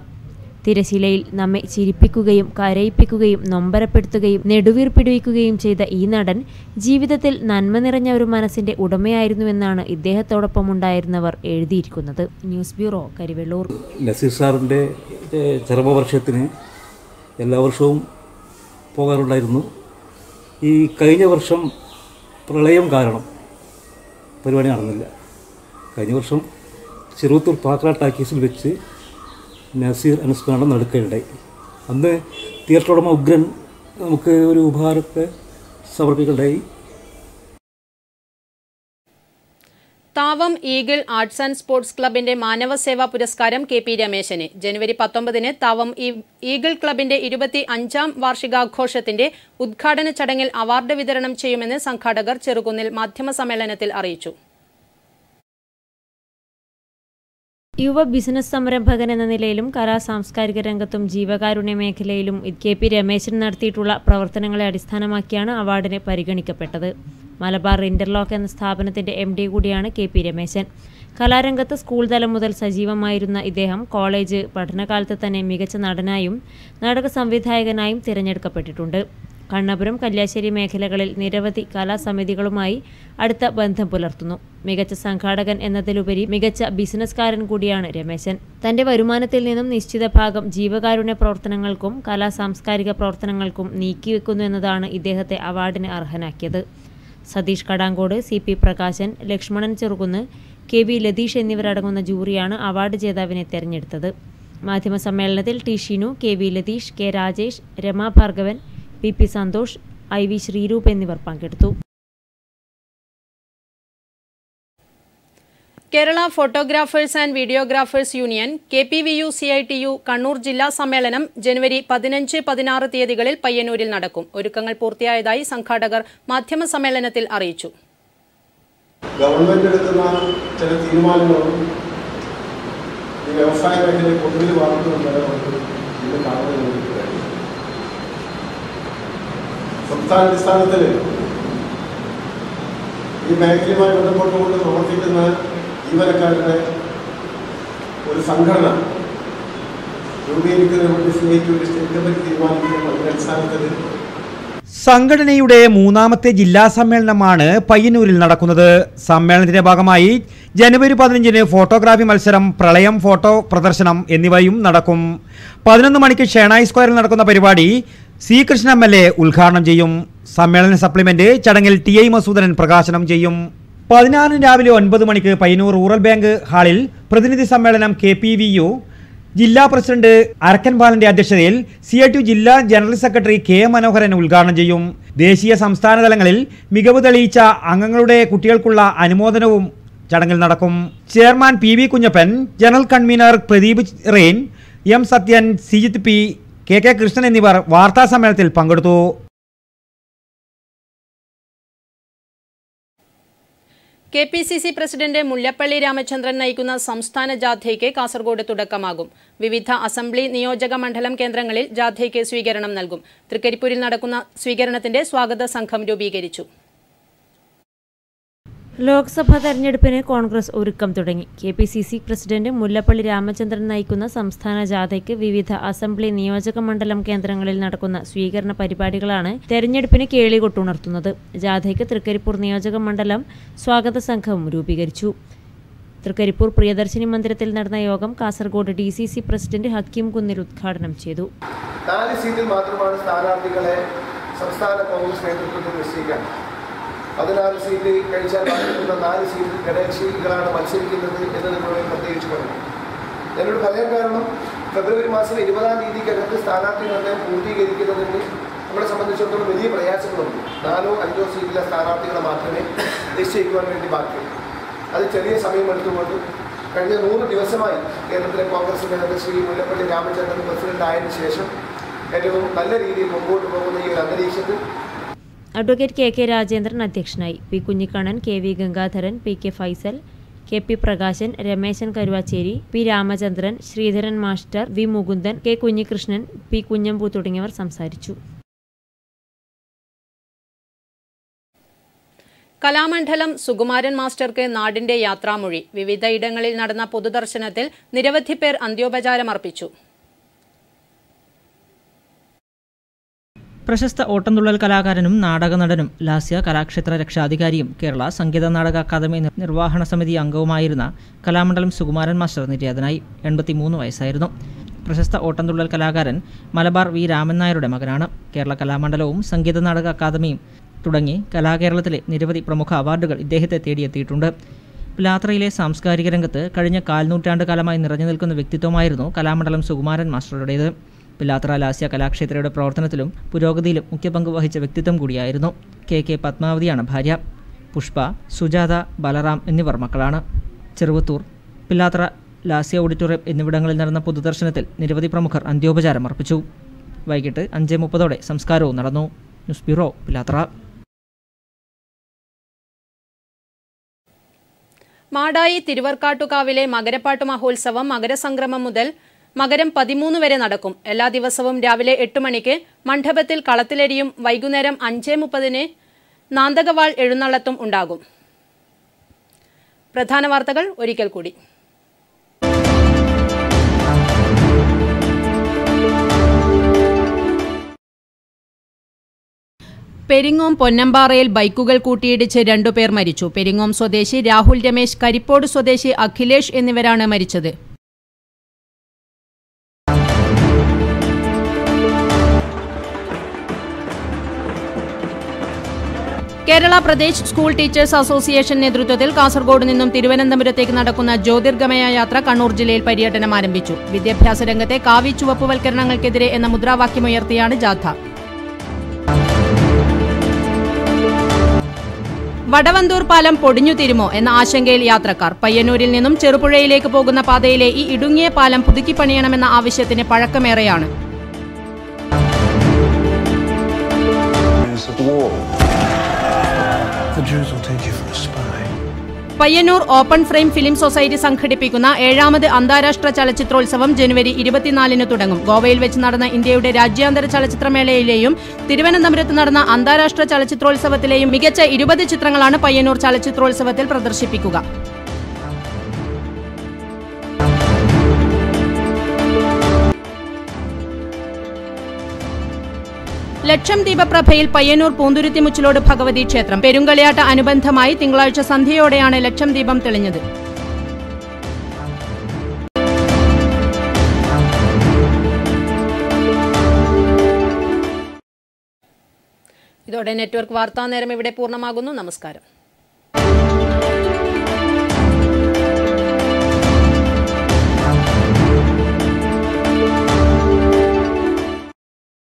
തിരശീലയിൽ നമ്മെ ചിരിപ്പിക്കുകയും കരയിപ്പിക്കുകയും നൊമ്പരപ്പെടുത്തുകയും നെടുവീർപ്പിടിവിക്കുകയും ചെയ്ത ഈ നടൻ ജീവിതത്തിൽ നന്മ നിറഞ്ഞ ഒരു മനസ്സിന്റെ ഉടമയായിരുന്നുവെന്നാണ് ഇദ്ദേഹത്തോടൊപ്പം ഉണ്ടായിരുന്നവർ എഴുതിയിരിക്കുന്നത്. News bureau, Karivellur. നസീർ സാറിൻ്റെ ചരമവർഷത്തിന് എല്ലാ വർഷവും പോകാറുണ്ടായിരുന്നു. ഈ കഴിഞ്ഞ വർഷം പ്രളയം കാരണം പരിപാടി നടന്നില്ല. കഴിഞ്ഞ വർഷം ചെറുത്തൂർ പാക്ര ടാക്കീസിൽ വെച്ച് നസീർ അനുസ്മരണം നടക്കുകയുണ്ടായി. അന്ന് തിയേറ്റർ ഉടമ ഉഗ്രൻ നമുക്ക് ഒരു ഉപഹാരത്തെ സമർപ്പിക്കുകയുണ്ടായി. Thavam eagle arts and sports ക്ലബിന്റെ മാനവസേവാ പുരസ്കാരം KP രമേശന്. ജനുവരി 19 താവം ഈഗിൾ ക്ലബിന്റെ 25ാം വാർഷികാഘോഷത്തിന്റെ ഉദ്ഘാടന ചടങ്ങിൽ അവാർഡ് വിതരണം ചെയ്യുമെന്ന് സംഘാടകർ ചെറുകുന്നിൽ മാധ്യമസമ്മേളനത്തിൽ അറിയിച്ചു. യുവ ബിസിനസ് സംരംഭകൻ എന്ന നിലയിലും കലാ സാംസ്കാരിക രംഗത്തും ജീവകാരുണ്യ മേഖലയിലും KP രമേശൻ നടത്തിയിട്ടുള്ള പ്രവർത്തനങ്ങളെ അടിസ്ഥാനമാക്കിയാണ് അവാർഡിന് പരിഗണിക്കപ്പെട്ടത്. മലബാർ ഇന്റർലോക്ക് എന്ന സ്ഥാപനത്തിന്റെ MD കൂടിയാണ് KP രമേശൻ. കലാരംഗത്ത് സ്കൂൾ തലം മുതൽ സജീവമായിരുന്ന ഇദ്ദേഹം കോളേജ് പഠനകാലത്ത് തന്നെ മികച്ച നടനായും നാടക സംവിധായകനായും തിരഞ്ഞെടുക്കപ്പെട്ടിട്ടുണ്ട്. കണ്ണപുരം, കല്യാശ്ശേരി മേഖലകളിൽ നിരവധി കലാസമിതികളുമായി അടുത്ത ബന്ധം പുലർത്തുന്നു. മികച്ച സംഘാടകൻ എന്നതിലുപരി മികച്ച ബിസിനസ്സുകാരൻ കൂടിയാണ് രമേശൻ. തന്റെ വരുമാനത്തിൽ നിന്നും നിശ്ചിത ഭാഗം ജീവകാരുണ്യ പ്രവർത്തനങ്ങൾക്കും കലാ സാംസ്കാരിക പ്രവർത്തനങ്ങൾക്കും നീക്കിവെക്കുന്നു എന്നതാണ് ഇദ്ദേഹത്തെ അവാർഡിന് അർഹനാക്കിയത്. സതീഷ് കടാങ്കോട്, CP പ്രകാശൻ, ലക്ഷ്മണൻ ചെറുകുന്ന്, KV ലതീഷ് എന്നിവരടങ്ങുന്ന ജൂറിയാണ് അവാർഡ് ജേതാവിനെ തെരഞ്ഞെടുത്തത്. മാധ്യമസമ്മേളനത്തിൽ T Shinu, KV Latheesh, K Rajesh, Rama Bhargavan, PP Santhosh, IV Sreeroop എന്നിവർ പങ്കെടുത്തു. Kerala photographers and videographers union KPVU CITU Kannur ജില്ലാ സമ്മേളനം ജനുവരി 15, 16 തീയതികളിൽ പയ്യന്നൂരിൽ നടക്കും. ഒരുക്കങ്ങൾ പൂർത്തിയായതായി സംഘാടകർ മാധ്യമസമ്മേളനത്തിൽ അറിയിച്ചു. ഗവൺമെന്റ് എടുക്കുന്ന ചില തീരുമാനങ്ങളും ഈ വ്യവസായ മേഖലയെ പൊതുവിൽ ബാധിക്കുന്നുണ്ട്. ഇത് കാണുന്നത് സംസ്ഥാനാടിസ്ഥാനത്തിൽ ഈ മേഖലയുമായി ബന്ധപ്പെട്ടുകൊണ്ട് പ്രവർത്തിക്കുന്ന ജീവനക്കാരുടെ ഒരു സംഘടന രൂപീകരിക്കുന്നതിന് CITU സ്റ്റേറ്റ് കമ്മിറ്റി തീരുമാനിക്കുകയും അതിന്റെ അടിസ്ഥാനത്തിൽ സംഘടനയുടെ 3ാമത്തെ ജില്ലാ സമ്മേളനമാണ് പയ്യന്നൂരിൽ നടക്കുന്നത്. സമ്മേളനത്തിന്റെ ഭാഗമായി ജനുവരി 15 ഫോട്ടോഗ്രാഫി മത്സരം, പ്രളയം ഫോട്ടോ പ്രദർശനം എന്നിവയും നടക്കും. 11 മണിക്ക് ഷേണായി സ്ക്വയറിൽ നടക്കുന്ന പരിപാടി C കൃഷ്ണൻ MLA ഉദ്ഘാടനം ചെയ്യും. സമ്മേളന സപ്ലിമെന്റ് ചടങ്ങിൽ TI മസൂദനൻ പ്രകാശനം ചെയ്യും. 16 രാവിലെ 9 മണിക്ക് പയ്യന്നൂർ റൂറൽ ബാങ്ക് ഹാളിൽ പ്രതിനിധി സമ്മേളനം KPVU ജില്ലാ പ്രസിഡന്റ് അരക്കൻ ബാലന്റെ അധ്യക്ഷതയിൽ CITU ജില്ലാ ജനറൽ സെക്രട്ടറി K മനോഹരൻ ഉദ്ഘാടനം ചെയ്യും. ദേശീയ സംസ്ഥാന തലങ്ങളിൽ മികവ് തെളിയിച്ച അംഗങ്ങളുടെ കുട്ടികൾക്കുള്ള അനുമോദനവും ചടങ്ങിൽ നടക്കും. Chairman PV Kunhappan, general convener Pradeep Rain, M Sathyan, Sijith P, K Krishnan എന്നിവർ വാർത്താസമ്മേളനത്തിൽ പങ്കെടുത്തു. KPCC പ്രസിഡന്റ് മുല്ലപ്പള്ളി രാമചന്ദ്രൻ നയിക്കുന്ന സംസ്ഥാന ജാഥയ്ക്ക് കാസർഗോഡ് തുടക്കമാകും. വിവിധ അസംബ്ലി നിയോജക മണ്ഡലം കേന്ദ്രങ്ങളിൽ ജാഥയ്ക്ക് സ്വീകരണം നൽകും. തൃക്കരിപ്പൂരിൽ നടക്കുന്ന സ്വീകരണത്തിന്റെ സ്വാഗത സംഘം രൂപീകരിച്ചു. ലോക്സഭാ തെരഞ്ഞെടുപ്പിന് കോൺഗ്രസ് ഒരുക്കം തുടങ്ങി. KPCC പ്രസിഡന്റ് മുല്ലപ്പള്ളി രാമചന്ദ്രൻ നയിക്കുന്ന സംസ്ഥാന ജാഥയ്ക്ക് വിവിധ അസംബ്ലി നിയോജക മണ്ഡലം കേന്ദ്രങ്ങളിൽ നടക്കുന്ന സ്വീകരണ പരിപാടികളാണ് തെരഞ്ഞെടുപ്പിന് കേളികൊട്ടുണർത്തുന്നത്. ജാഥയ്ക്ക് തൃക്കരിപ്പൂർ നിയോജക മണ്ഡലം സ്വാഗത സംഘം രൂപീകരിച്ചു. തൃക്കരിപ്പൂർ പ്രിയദർശിനി മന്ദിരത്തിൽ നടന്ന യോഗം കാസർഗോഡ് DCC പ്രസിഡന്റ് ഹക്കീം കുന്നിൽ ഉദ്ഘാടനം ചെയ്തു. 4 സീറ്റിൽ മാത്രമാണ് സ്ഥാനാർത്ഥികളെ സംസ്ഥാന കോൺഗ്രസ് നേതൃത്വത്തിൽ നിശ്ചയിക്കാൻ. 14 സീറ്റ് കഴിച്ചാൽ ബാക്കിയുള്ള 4 സീറ്റിൽ ഘടകകക്ഷികളാണ് മത്സരിക്കുന്നത് എന്ന് നിങ്ങളോട് പ്രത്യേകിച്ച് പറഞ്ഞു. എന്നോട് പറയാൻ കാരണം ഫെബ്രുവരി മാസം 20-ാം തീയതിക്കകത്ത് സ്ഥാനാർത്ഥി നിർണ്ണയം പൂർത്തീകരിക്കുന്നതിന് നമ്മളെ സംബന്ധിച്ചിടത്തോളം വലിയ പ്രയാസങ്ങളുണ്ട്. 4 or 5 സീറ്റിലെ സ്ഥാനാർത്ഥികളെ മാത്രമേ നിശ്ചയിക്കുവാൻ വേണ്ടി ബാക്കിയുള്ളൂ. അത് ചെറിയ സമയമെടുത്തുകൊണ്ട് കഴിഞ്ഞ 100 ദിവസമായി കേരളത്തിലെ കോൺഗ്രസിൻ്റെ ശ്രീ മുല്ലപ്പള്ളി രാമചന്ദ്രൻ പ്രസിഡന്റ് ആയതിനു ശേഷം ഏറ്റവും നല്ല രീതിയിൽ മുമ്പോട്ട് പോകുന്ന ഈ ഒരു അന്തരീക്ഷത്തിൽ അഡ്വക്കേറ്റ് KK രാജേന്ദ്രൻ അധ്യക്ഷനായി. P Kunhikannan, KV Gangadharan, PK Faisal, KP Prakashan, Rameshan Karuvacheri, P Ramachandran, Sreedharan master, V Mukundan, K Kunhikrishnan, P Kunhambu തുടങ്ങിയവർ സംസാരിച്ചു. കലാമണ്ഡലം സുകുമാരൻ മാസ്റ്റർക്ക് നാടിന്റെ യാത്രാമൊഴി. വിവിധയിടങ്ങളിൽ നടന്ന പൊതുദർശനത്തിൽ നിരവധി പേർ അന്ത്യോപചാരം അർപ്പിച്ചു. പ്രശസ്ത ഓട്ടംതുള്ളൽ കലാകാരനും നാടകനടനും ലാസ്യ കലാക്ഷേത്ര രക്ഷാധികാരിയും കേരള സംഗീത നാടക അക്കാദമി നിർവ്വഹണ സമിതി അംഗവുമായിരുന്ന കലാമണ്ഡലം സുകുമാരൻ മാസ്റ്റർ നിര്യാതനായി. 83 വയസ്സായിരുന്നു. പ്രശസ്ത ഓട്ടംതുള്ളൽ കലാകാരൻ മലബാർ V രാമൻ നായരുടെ മകനാണ്. കേരള കലാമണ്ഡലവും സംഗീത നാടക അക്കാദമിയും തുടങ്ങി കലാകേരളത്തിലെ നിരവധി പ്രമുഖ അവാർഡുകൾ ഇദ്ദേഹത്തെ തേടിയെത്തിയിട്ടുണ്ട്. പിലാത്രയിലെ സാംസ്കാരിക രംഗത്ത് കഴിഞ്ഞ 4 നൂറ്റാണ്ട് കാലമായി നിറഞ്ഞു നിൽക്കുന്ന വ്യക്തിത്വമായിരുന്നു കലാമണ്ഡലം സുകുമാരൻ മാസ്റ്ററുടേത്. പിലാത്ര ലാസ്യ കലാക്ഷേത്രയുടെ പ്രവർത്തനത്തിലും പുരോഗതിയിലും മുഖ്യ പങ്ക് വഹിച്ച വ്യക്തിത്വം കൂടിയായിരുന്നു. KK പത്മാവതിയാണ് ഭാര്യ. പുഷ്പ, സുജാത, ബലറാം എന്നിവർ മക്കളാണ്. ചെറുവത്തൂർ, പിലാത്ര, ലാസ്യ ഓഡിറ്റോറിയം എന്നിവിടങ്ങളിൽ നടന്ന പൊതുദർശനത്തിൽ നിരവധി പ്രമുഖർ അന്ത്യോപചാരം അർപ്പിച്ചു. വൈകിട്ട് 5:30 സംസ്കാരവും നടന്നു. News bureau, Pilathara. മാടായി തിരുവർക്കാട്ടുകാവിലെ മകരപ്പാട്ട് മഹോത്സവം മകരസംക്രമം മുതൽ മകരം 13 വരെ നടക്കും. എല്ലാ ദിവസവും രാവിലെ 8 മണിക്ക് മണ്ഡപത്തിൽ കളത്തിലരിയും വൈകുന്നേരം 5:30 നാന്തകവാൾ എഴുന്നള്ളത്തും ഉണ്ടാകും. പ്രധാന വാർത്തകൾ ഒരിക്കൽ കൂടി. പെരിങ്ങോം പൊന്നമ്പാറയിൽ ബൈക്കുകൾ കൂട്ടിയിടിച്ച് 2 പേർ മരിച്ചു. പെരിങ്ങോം സ്വദേശി രാഹുൽ രമേശ്, കരിപ്പോട് സ്വദേശി അഖിലേഷ് എന്നിവരാണ് മരിച്ചത്. Kerala Pradesh school teachers association നേതൃത്വത്തിൽ കാസർഗോഡ് നിന്നും തിരുവനന്തപുരത്തേക്ക് നടക്കുന്ന ജ്യോതിർഗമയ യാത്ര കണ്ണൂർ ജില്ലയിൽ പര്യടനം ആരംഭിച്ചു. വിദ്യാഭ്യാസ രംഗത്തെ കാവി ചുവപ്പുവൽക്കരണങ്ങൾക്കെതിരെ എന്ന മുദ്രാവാക്യമുയർത്തിയാണ് ജാഥ. വടവന്തൂർ പാലം പൊടിഞ്ഞു തീരുമോ എന്ന ആശങ്കയിൽ യാത്രക്കാർ. പയ്യന്നൂരിൽ നിന്നും ചെറുപുഴയിലേക്ക് പോകുന്ന പാതയിലെ ഈ ഇടുങ്ങിയ പാലം പുതുക്കിപ്പണിയണമെന്ന ആവശ്യത്തിന് പഴക്കമേറെയാണ്. Payyanur open frame film society സംഘടിപ്പിക്കുന്ന 7ാമത് അന്താരാഷ്ട്ര ചലച്ചിത്രോത്സവം ജനുവരി 24 തുടങ്ങും. ഗോവയിൽ വെച്ച് നടന്ന ഇന്ത്യയുടെ രാജ്യാന്തര ചലച്ചിത്രമേളയിലെയും തിരുവനന്തപുരത്ത് നടന്ന അന്താരാഷ്ട്ര ചലച്ചിത്രോത്സവത്തിലെയും മികച്ച 20 ചിത്രങ്ങളാണ് പയ്യന്നൂർ ചലച്ചിത്രോത്സവത്തിൽ പ്രദർശിപ്പിക്കുക. ലക്ഷം ദീപപ്രഭയിൽ പയ്യന്നൂർ പൂന്തുരുത്തി മുച്ചിലോട് ഭഗവതി ക്ഷേത്രം. പെരുങ്കളിയാട്ട അനുബന്ധമായി തിങ്കളാഴ്ച സന്ധ്യയോടെയാണ് ലക്ഷം ദീപം തെളിഞ്ഞത്. ഇതോടെ നെറ്റ്വർക്ക് വാർത്താ നേരം ഇവിടെ പൂർണ്ണമാകുന്നു. നമസ്കാരം.